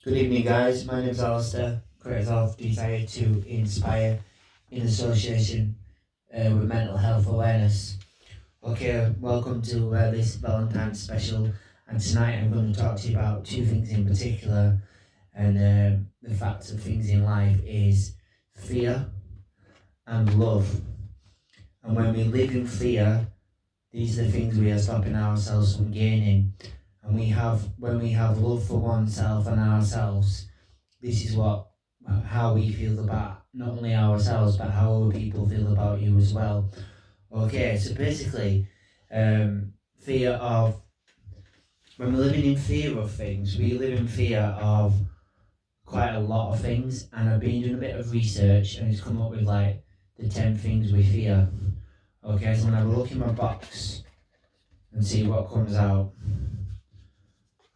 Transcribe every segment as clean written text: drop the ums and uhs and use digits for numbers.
Good evening, guys. My name is Alistair, creator of Desire to Inspire in association with Mental Health Awareness. Okay, welcome to this Valentine's special, and tonight I'm going to talk to you about two things in particular, and the fact of things in life is fear and love. And when we live in fear, these are the things we are stopping ourselves from gaining. And when we have love for oneself and ourselves, this is how we feel about not only ourselves but how other people feel about you as well. Okay, so basically, fear of when we're living in fear of things, we live in fear of quite a lot of things. And I've been doing a bit of research, and it's come up with like the 10 things we fear. Okay, so I'm gonna have a look in my box and see what comes out.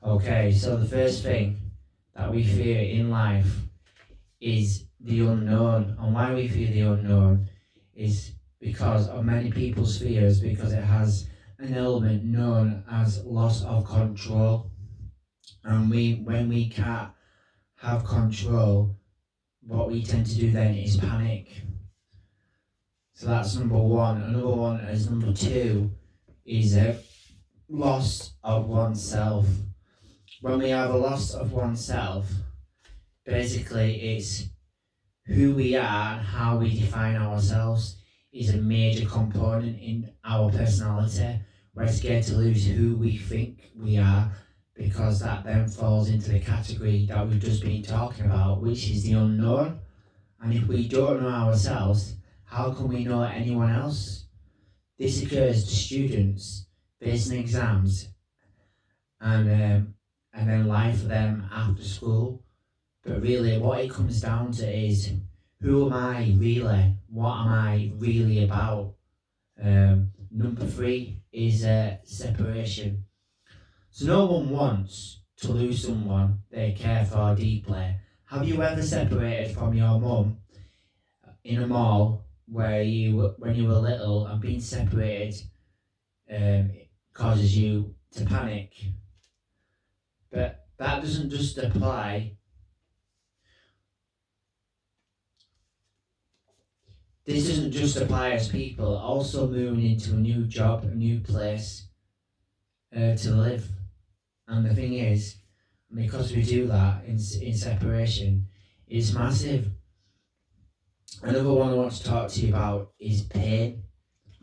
Okay, so the first thing that we fear in life is the unknown. And why we fear the unknown is because of many people's fears, because it has an element known as loss of control. And when we can't have control, what we tend to do then is panic. So that's number one. Another one is number two is a loss of oneself. When we have a loss of oneself, basically it's who we are and how we define ourselves is a major component in our personality. We're scared to lose who we think we are, because that then falls into the category that we've just been talking about, which is the unknown. And if we don't know ourselves, how can we know anyone else? This occurs to students facing exams and then life for them after school. But really what it comes down to is, who am I really? What am I really about? Number three is separation. So no one wants to lose someone they care for deeply. Have you ever separated from your mum in a mall when you were little, and being separated causes you to panic? But that doesn't just apply. This doesn't just apply as people, also moving into a new job, a new place to live. And the thing is, because we do that in separation, it's massive. Another one I want to talk to you about is pain.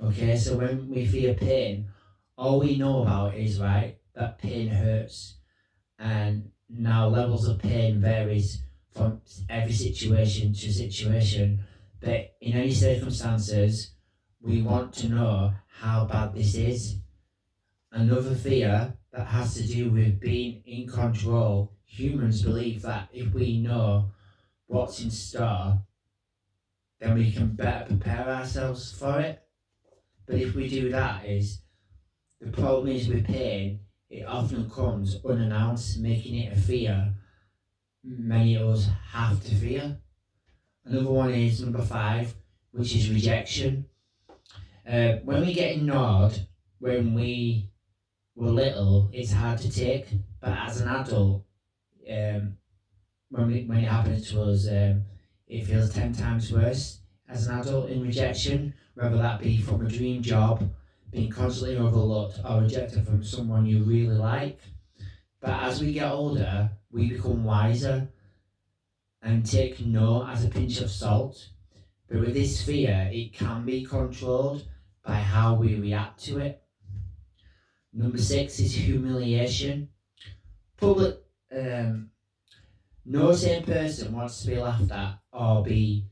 Okay, so when we fear pain, all we know about is, right, that pain hurts. And now levels of pain varies from every situation to situation. But in any circumstances, we want to know how bad this is. Another fear that has to do with being in control. Humans believe that if we know what's in store, then we can better prepare ourselves for it. But if we do that, the problem is with pain, it often comes unannounced, making it a fear many of us have to fear. Another one is number 5, which is rejection. When we get ignored when we were little, it's hard to take, but as an adult, when it happens to us, it feels 10 times worse as an adult in rejection, whether that be from a dream job, being constantly overlooked, or rejected from someone you really like. But as we get older, we become wiser and take no as a pinch of salt. But with this fear, it can be controlled by how we react to it. Number 6 is humiliation. Public, no sane person wants to be laughed at or be,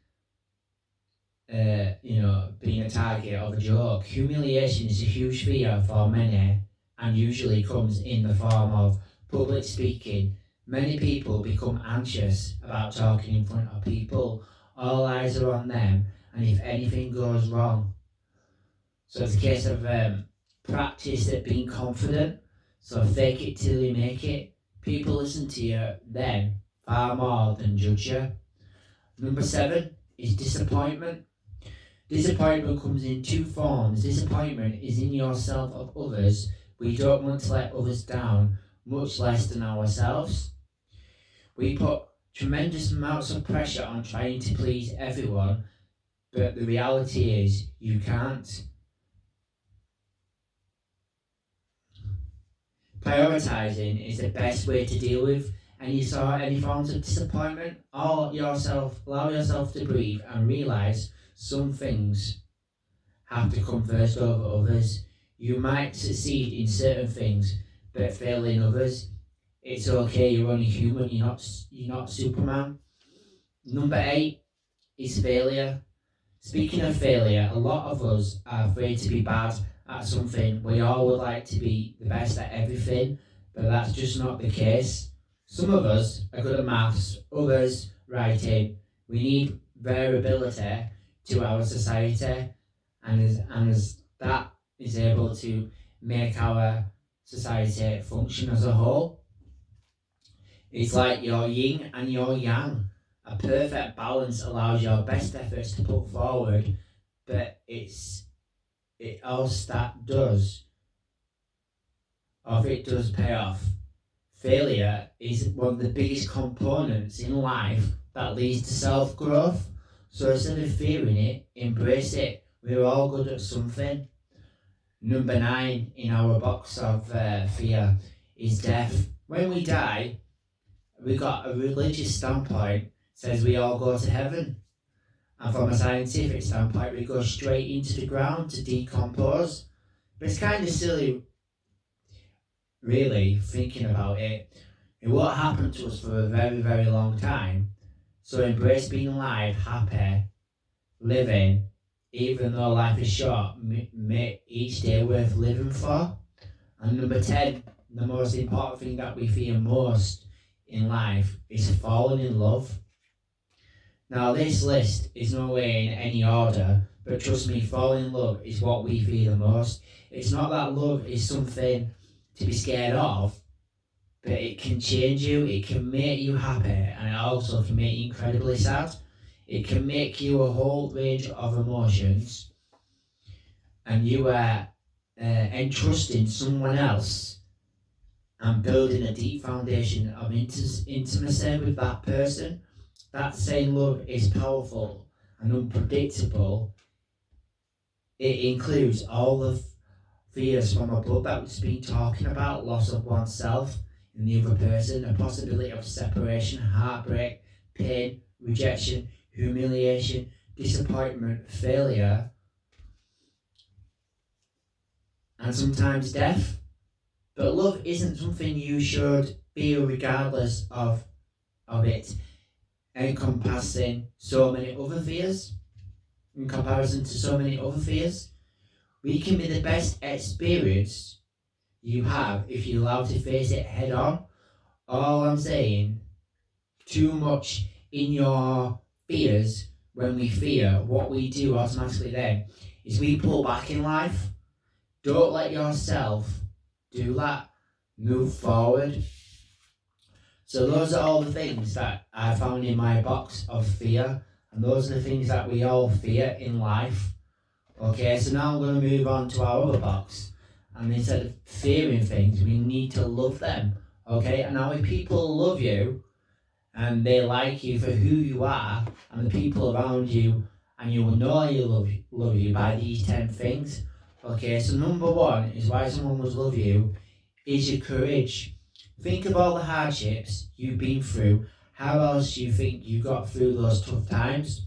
being a target of a joke. Humiliation is a huge fear for many, and usually comes in the form of public speaking. Many people become anxious about talking in front of people. All eyes are on them, and if anything goes wrong. So it's a case of practice at being confident. So fake it till you make it. People listen to you then far more than judge you. Number 7 is disappointment. Disappointment comes in 2 forms. Disappointment is in yourself of others. We don't want to let others down, much less than ourselves. We put tremendous amounts of pressure on trying to please everyone, but the reality is you can't. Prioritizing is the best way to deal with any forms of disappointment. Allow yourself to breathe and realize some things have to come first over others. You might succeed in certain things, but fail in others. It's okay, you're only human, you're not Superman. Number 8 is failure. Speaking of failure, a lot of us are afraid to be bad at something. We all would like to be the best at everything, but that's just not the case. Some of us are good at maths, others writing. We need variability to our society, and as that is able to make our society function as a whole. It's like your yin and your yang. A perfect balance allows your best efforts to put forward, but it does pay off. Failure is one of the biggest components in life that leads to self-growth. So instead of fearing it, embrace it. We're all good at something. Number 9 in our box of fear is death. When we die, we got a religious standpoint, says we all go to heaven. And from a scientific standpoint, we go straight into the ground to decompose. But it's kind of silly, really, thinking about it. It won't happen to us for a very, very long time. So embrace being alive, happy, living, even though life is short, make each day worth living for. And number 10, the most important thing that we fear most in life is falling in love. Now this list is no way in any order, but trust me, falling in love is what we fear the most. It's not that love is something to be scared of, but it can change you, it can make you happy, and it also can make you incredibly sad. It can make you a whole range of emotions, and you are entrusting someone else and building a deep foundation of intimacy with that person. That same love is powerful and unpredictable. It includes all the fears from above that we've been talking about: loss of oneself and the other person, a possibility of separation, heartbreak, pain, rejection, humiliation, disappointment, failure, and sometimes death. But love isn't something you should feel regardless of it encompassing so many other fears. In comparison to so many other fears, we can be the best experience you have if you allow to face it head on. All I'm saying, too much in your fears, when we fear, what we do automatically then is we pull back in life. Don't let yourself do that. Move forward. So those are all the things that I found in my box of fear, and those are the things that we all fear in life. Okay, so now I'm going to move on to our other box, and instead of fearing things, we need to love them. Okay, and now if people love you and they like you for who you are, and the people around you, and you will know you love you by these 10 things. Okay, so number 1 is why someone must love you is your courage. Think of all the hardships you've been through. How else do you think you got through those tough times?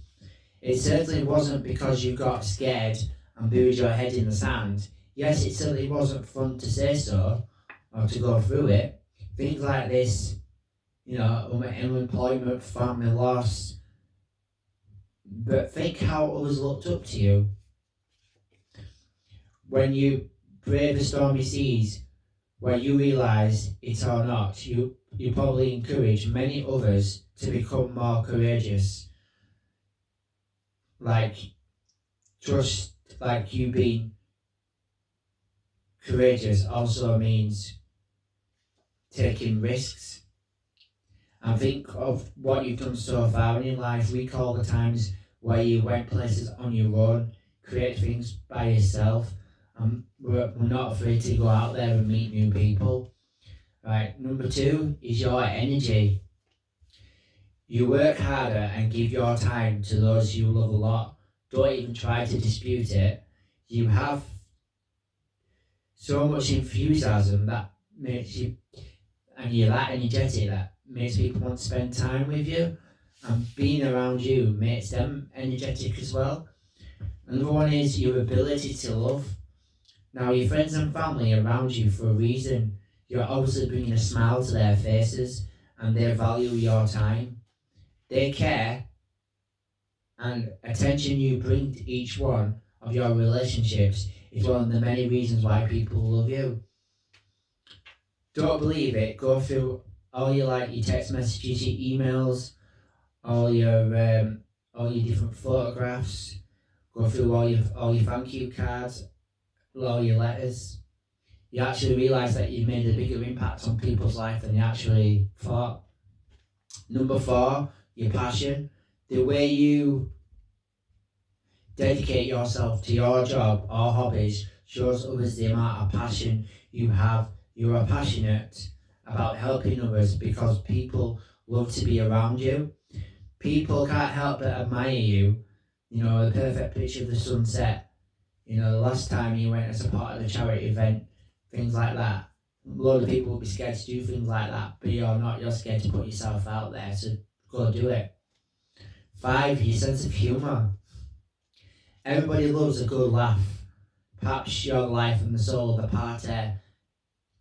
It certainly wasn't because you got scared and buried your head in the sand. Yes, it certainly wasn't fun to say so, or to go through it. Things like this, unemployment, family loss. But think how others looked up to you. When you brave the stormy seas, where you realise it or not, you probably encourage many others to become more courageous. Just like you being courageous also means taking risks. And think of what you've done so far in your life. Recall the times where you went places on your own, create things by yourself. We're not afraid to go out there and meet new people. Right, number 2 is your energy. You work harder and give your time to those you love a lot. Don't even try to dispute it. You have so much enthusiasm that makes you, and you're that energetic that makes people want to spend time with you. And being around you makes them energetic as well. Another one is your ability to love. Now, your friends and family are around you for a reason. You're obviously bringing a smile to their faces, and they value your time. They care, and attention you bring to each one of your relationships is one of the many reasons why people love you. Don't believe it, go through all your text messages, your emails, all your different photographs, go through all your thank you cards, all your letters. You actually realise that you've made a bigger impact on people's life than you actually thought. Number 4, your passion. The way you dedicate yourself to your job or hobbies shows others the amount of passion you have. You are passionate about helping others because people love to be around you. People can't help but admire you. You know, the perfect picture of the sunset. You know, the last time you went as a part of the charity event, things like that. A lot of people will be scared to do things like that, but you're not. You're scared to put yourself out there, so go do it. 5, your sense of humour. Everybody loves a good laugh. Perhaps your life and the soul of the party,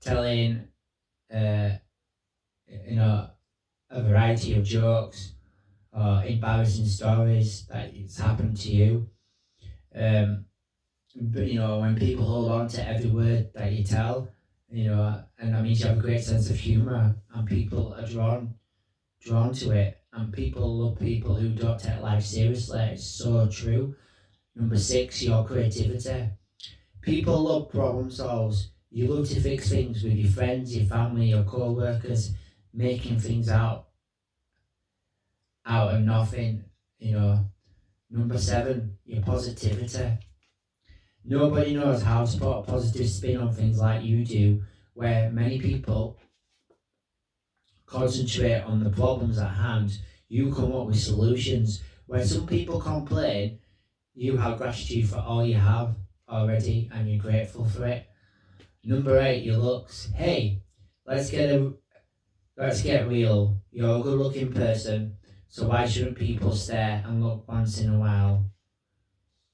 telling, a variety of jokes or embarrassing stories that it's happened to you. But when people hold on to every word that you tell, and that means you have a great sense of humour, and people are drawn to it, and people love people who don't take life seriously. It's so true. Number 6, your creativity. People love problem solves. You love to fix things with your friends, your family, your co-workers, making things out of nothing. Number 7, your positivity. Nobody knows how to put a positive spin on things like you do, where many people concentrate on the problems at hand. You come up with solutions. Where some people complain, you have gratitude for all you have already and you're grateful for it. Number 8, your looks. Hey, let's get real. You're a good looking person, so why shouldn't people stare and look once in a while?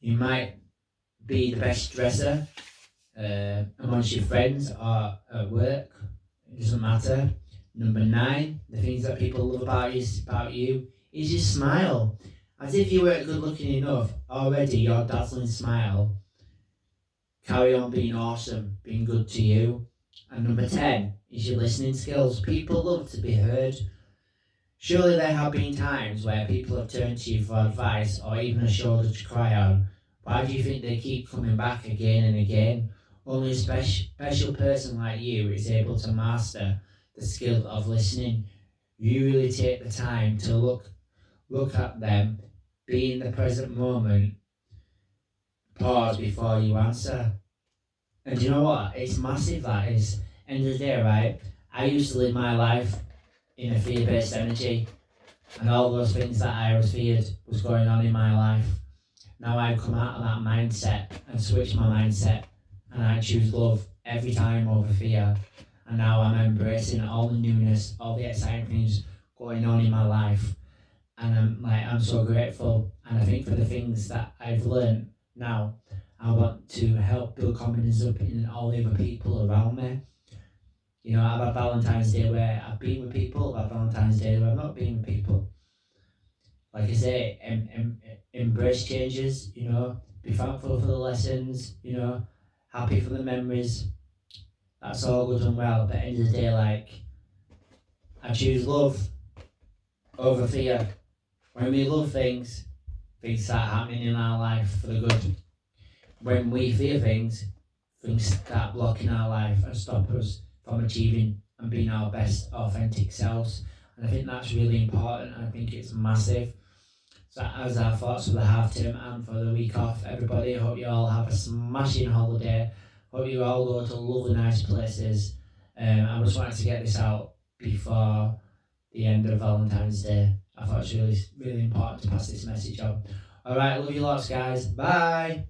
You might be the best dresser amongst your friends or at work. It doesn't matter. Number 9, the things that people love about you is your smile. As if you weren't good looking enough already, your dazzling smile. Carry on being awesome, being good to you. And number 10 is your listening skills. People love to be heard. Surely there have been times where people have turned to you for advice or even a shoulder to cry on. Why do you think they keep coming back again and again? Only a special person like you is able to master the skill of listening. You really take the time to look at them, be in the present moment, pause before you answer. And you know what? It's massive, that is. End of the day, right? I used to live my life in a fear-based energy, and all those things that I was feared was going on in my life. Now I've come out of that mindset and switched my mindset, and I choose love every time over fear. And now I'm embracing all the newness, all the exciting things going on in my life. And I'm so grateful. And I think for the things that I've learned now, I want to help build confidence up in all the other people around me. I've had Valentine's Day where I've been with people, I've had Valentine's Day where I've not been with people. Like I say, embrace changes, be thankful for the lessons, happy for the memories. That's all good and well, but at the end of the day, I choose love over fear. When we love things start happening in our life for the good. When we fear things start blocking our life and stop us from achieving and being our best authentic selves. And I think that's really important, and I think it's massive. So as our thoughts for the half term and for the week off, everybody, I hope you all have a smashing holiday. Hope you all go to lovely nice places. I just wanted to get this out before the end of Valentine's Day. I thought it's really, really important to pass this message on. All right, love you lots, guys. Bye.